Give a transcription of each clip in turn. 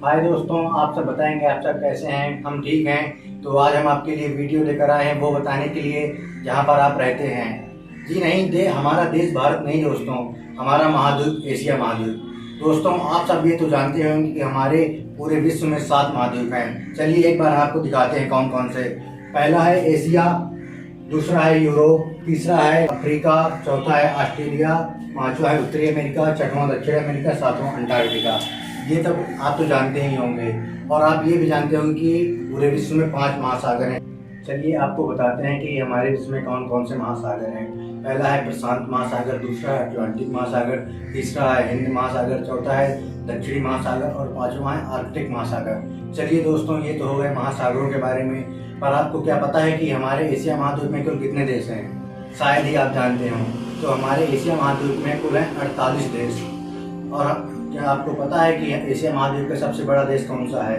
हाय दोस्तों, आप सब बताएंगे आप सब कैसे हैं। हम ठीक हैं। तो आज हम आपके लिए वीडियो लेकर आए हैं वो बताने के लिए जहां पर आप रहते हैं। जी नहीं, हमारा देश भारत नहीं दोस्तों, हमारा महाद्वीप एशिया महाद्वीप। दोस्तों आप सब ये तो जानते होंगे कि हमारे पूरे विश्व में 7 महाद्वीप हैं। चलिए एक बार आपको दिखाते हैं कौन कौन से। पहला है एशिया, दूसरा है यूरोप, तीसरा है अफ्रीका, चौथा है ऑस्ट्रेलिया, पांचवा है उत्तरी अमेरिका, छठवां दक्षिण अमेरिका, सातवां अंटार्कटिका। ये तब आप तो जानते ही होंगे। और आप ये भी जानते होंगे कि पूरे विश्व में 5 महासागर हैं। चलिए आपको बताते हैं कि हमारे विश्व में कौन कौन से महासागर हैं। पहला है प्रशांत महासागर, दूसरा है अटलांटिक महासागर, तीसरा है हिंद महासागर, चौथा है दक्षिणी महासागर और पांचवा है आर्कटिक महासागर। चलिए दोस्तों, ये तो हो गए महासागरों के बारे में। पर आपको क्या पता है कि हमारे एशिया महाद्वीप में कुल कितने देश हैं? शायद ही आप जानते हो। तो हमारे एशिया महाद्वीप में कुल है 48 देश। और क्या आपको पता है कि एशिया महाद्वीप का सबसे बड़ा देश कौन सा है?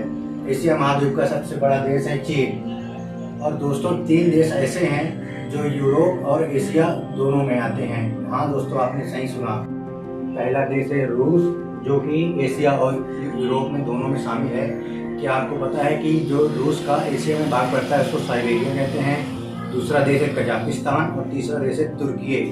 एशिया महाद्वीप का सबसे बड़ा देश है चीन। और दोस्तों 3 देश ऐसे हैं जो यूरोप और एशिया दोनों में आते हैं। हाँ दोस्तों, आपने सही सुना। पहला देश है रूस, जो कि एशिया और यूरोप में दोनों में शामिल है। क्या आपको पता है कि जो रूस का एशिया में भाग पड़ता है उसको साइबेरिया कहते हैं। दूसरा देश है कजाकिस्तान और तीसरा देश है तुर्की।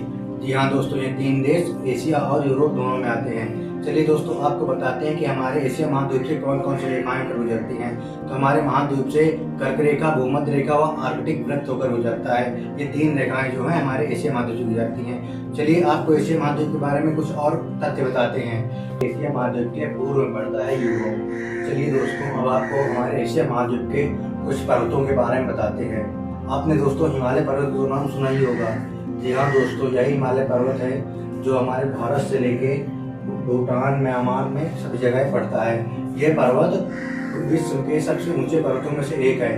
जी हाँ दोस्तों, ये 3 देश एशिया और यूरोप दोनों में आते हैं। चलिए दोस्तों, आपको बताते हैं कि हमारे एशिया महाद्वीप से कौन कौन सी रेखाएं कर गुजरती हैं। तो हमारे महाद्वीप से कर्क रेखा, भूमध्य रेखा व आर्कटिक वृत्त होकर गुजरता है। ये 3 रेखाएं जो हैं हमारे एशिया महाद्वीप से गुजरती हैं। चलिए आपको एशिया महाद्वीप के बारे में कुछ और तथ्य बताते हैं। एशिया महाद्वीप के पूर्व में पड़ता है यूरोप। चलिए दोस्तों, अब आपको हमारे एशिया महाद्वीप के कुछ पर्वतों के बारे में बताते हैं। आपने दोस्तों हिमालय पर्वत का नाम सुना ही होगा। जी हाँ दोस्तों, यही हिमालय पर्वत है जो हमारे भारत से लेके भूटान, म्यांमार में सभी जगह पड़ता है। यह पर्वत विश्व के सबसे ऊंचे पर्वतों में से एक है।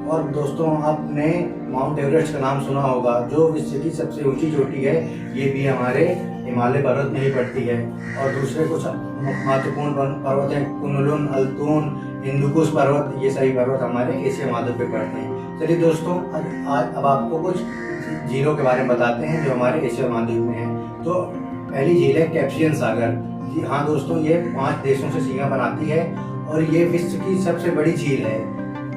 और दोस्तों आपने माउंट एवरेस्ट का नाम सुना होगा, जो विश्व की सबसे ऊंची चोटी है। ये भी हमारे हिमालय पर्वत में ही पड़ती है। और दूसरे कुछ महत्वपूर्ण पर्वत हैं, कुनलुन, अल्तून, हिंदुकुश पर्वत। ये सभी पर्वत हमारे एशिया महाद्वीप पे पड़ते हैं। चलिए दोस्तों, आज अब आपको कुछ झीलों के बारे में बताते हैं जो हमारे एशिया महाद्वीप में है। तो पहली झील है कैस्पियन सागर। जी हाँ दोस्तों, ये 5 देशों से सीमा बनाती है और ये विश्व की सबसे बड़ी झील है।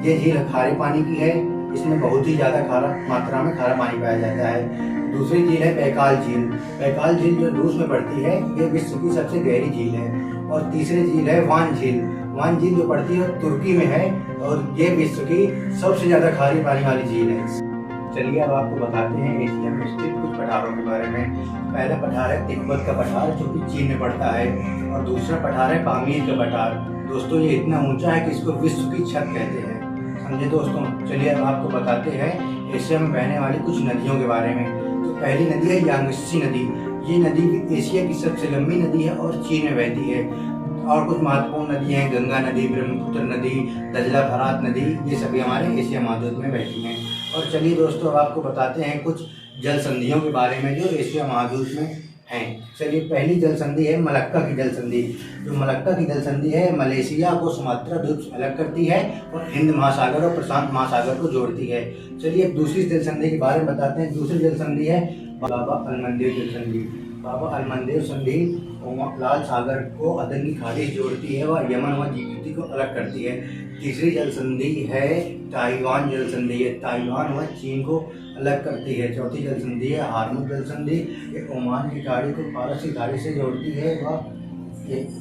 ये झील खारे पानी की है। इसमें बहुत ही ज़्यादा खारा मात्रा में खारा पानी पाया जाता है। दूसरी झील है बैकाल झील। बैकाल झील जो रूस में पड़ती है, ये विश्व की सबसे गहरी झील है। और तीसरी झील है वान झील। वान झील जो पड़ती है तुर्की में है और ये विश्व की सबसे ज़्यादा खारे पानी वाली झील है। चलिए अब आपको बताते हैं एशिया में स्थित कुछ पठारों के बारे में। पहला पठार है तिब्बत का पठार, जो कि चीन में पड़ता है। और दूसरा पठार है पामीर का पठार। दोस्तों ये इतना ऊंचा है कि इसको विश्व की छत कहते हैं। समझे दोस्तों। चलिए अब आपको बताते हैं एशिया में बहने वाली कुछ नदियों के बारे में। तो पहली नदी है यांगत्से नदी। ये नदी एशिया की सबसे लंबी नदी है और चीन में बहती है। और कुछ महत्वपूर्ण नदी हैं, गंगा नदी, ब्रह्मपुत्र नदी, दजला, फरात नदी। ये सभी हमारे एशिया महाद्वीप में बहती हैं। और चलिए दोस्तों, अब आपको बताते हैं कुछ जल संधियों के बारे में जो एशिया महाद्वीप में हैं। चलिए पहली जल संधि है मलक्का की जल संधि। जो मलक्का की जल संधि है मलेशिया को सुमात्रा द्वीप से अलग करती है और हिंद महासागर और प्रशांत महासागर को जोड़ती है। चलिए अब दूसरी जल संधि के बारे में बताते हैं। दूसरी जल संधि है बाबा अलमंदेव जल संधि। बाबा अलमंदेव संधि लाल सागर को अदन की खाड़ी जोड़ती है व यमन व जिबूती को अलग करती है। तीसरी जल संधि है ताइवान जल संधि। है ताइवान व चीन को अलग करती है। चौथी जल संधि है हार्मुज जल संधि। ये ओमान की खाड़ी को फारस की खाड़ी से जोड़ती है व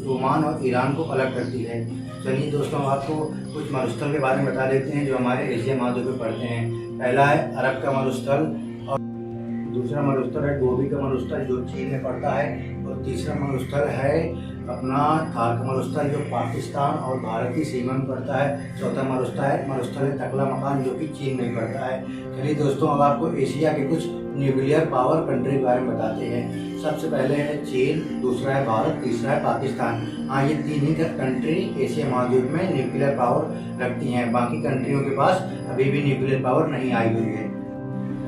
ओमान और ईरान को अलग करती है। चलिए दोस्तों, आपको कुछ मरुस्थल के बारे में बता देते हैं जो हमारे एशिया महाद्वीप में पड़ते हैं। पहला है अरब का मरुस्थल, और दूसरा मरुस्थल है गोबी का मरुस्थल जो चीन में पड़ता है। और तीसरा मरुस्थल है अपना थार का मरुस्थल जो पाकिस्तान और भारत की सीमा में पड़ता है। चौथा मरुस्थल है तकला मकान जो कि चीन में पड़ता है। चलिए दोस्तों, अब आपको एशिया के कुछ न्यूक्लियर पावर कंट्री के बारे में बताते हैं। सबसे पहले है चीन, दूसरा है भारत, तीसरा है पाकिस्तान। हाँ, ये 3 ही कंट्री एशिया महाद्वीप में न्यूक्लियर पावर रखती हैं। बाकी कंट्रियों के पास अभी भी न्यूक्लियर पावर नहीं आई हुई है।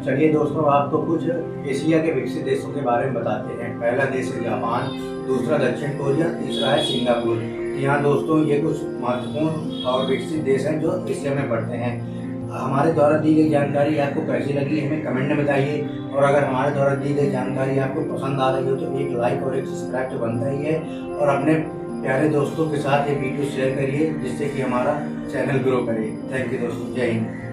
चलिए दोस्तों, आपको कुछ एशिया के विकसित देशों के बारे में बताते हैं। पहला देश है जापान, दूसरा दक्षिण कोरिया, तीसरा है सिंगापुर। यहाँ दोस्तों ये कुछ महत्वपूर्ण और विकसित देश हैं जो एशिया में पड़ते हैं। हमारे द्वारा दी गई जानकारी आपको कैसी लगी हमें कमेंट में बताइए। और अगर हमारे द्वारा दी गई जानकारी आपको पसंद आ रही हो तो एक लाइक और एक सब्सक्राइब तो बनता ही है। और अपने प्यारे दोस्तों के साथ ये वीडियो शेयर करिए, जिससे कि हमारा चैनल ग्रो करे। थैंक यू दोस्तों, जय हिंद।